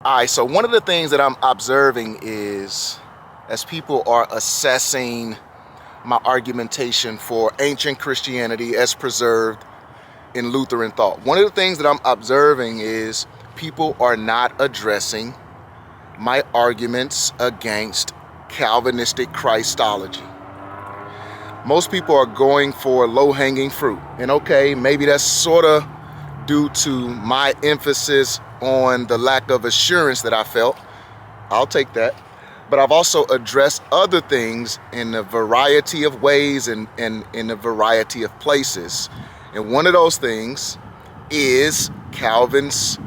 All right, so one of the things that I'm observing is as people are assessing my argumentation for ancient Christianity as preserved in Lutheran thought, one of the things that I'm observing is people are not addressing my arguments against Calvinistic Christology. Most people are going for low-hanging fruit. And okay, maybe that's sort of due to my emphasis on the lack of assurance that I felt. I'll take that. But I've also addressed other things in a variety of ways and in a variety of places. And one of those things is Calvin's,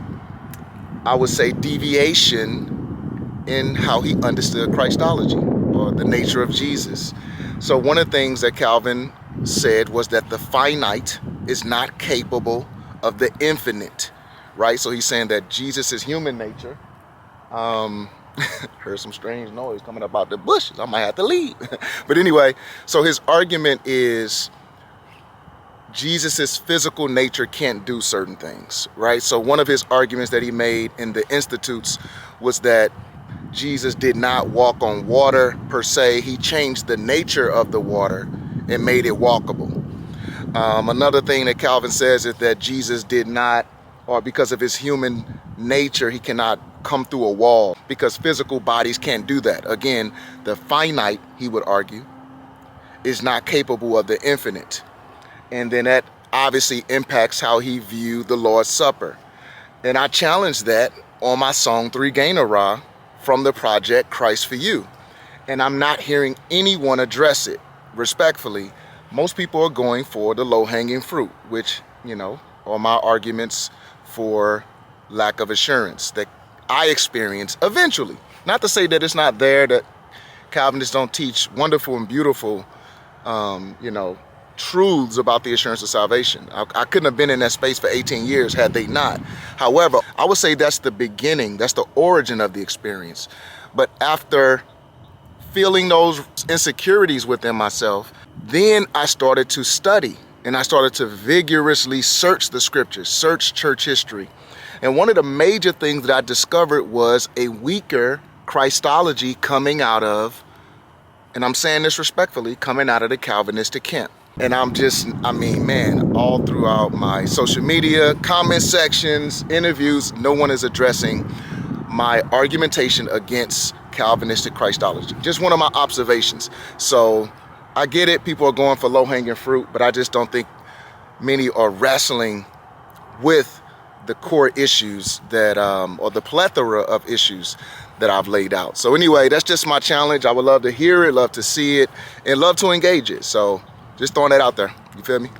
I would say, deviation in how he understood Christology or the nature of Jesus. So one of the things that Calvin said was that the finite is not capable of the infinite, right? So he's saying that Jesus' human nature, heard some strange noise coming up out the bushes. I might have to leave. But anyway, so his argument is Jesus' physical nature can't do certain things, right? So one of his arguments that he made in the Institutes was that Jesus did not walk on water per se. He changed the nature of the water and made it walkable. Another thing that Calvin says is that Jesus did not, or because of his human nature, he cannot come through a wall because physical bodies can't do that. Again, the finite, he would argue, is not capable of the infinite. And then that obviously impacts how he viewed the Lord's Supper. And I challenged that on my song 3 Gain a Ra from the project Christ for You. And I'm not hearing anyone address it respectfully. Most people are going for the low-hanging fruit, which, are my arguments for lack of assurance that I experience eventually. Not to say that it's not there, that Calvinists don't teach wonderful and beautiful, truths about the assurance of salvation. I couldn't have been in that space for 18 years had they not. However, I would say that's the beginning, that's the origin of the experience. But after feeling those insecurities within myself, then I started to study and I started to vigorously search the scriptures, search church history. And one of the major things that I discovered was a weaker Christology coming out of, and I'm saying this respectfully, coming out of the Calvinistic camp. And all throughout my social media, comment sections, interviews, no one is addressing my argumentation against Calvinistic Christology. Just one of my observations. So I get it, people are going for low-hanging fruit, but I just don't think many are wrestling with the core issues that, or the plethora of issues that I've laid out. So anyway, that's just my challenge. I would love to hear it, love to see it, and love to engage it. So just throwing that out there. You feel me?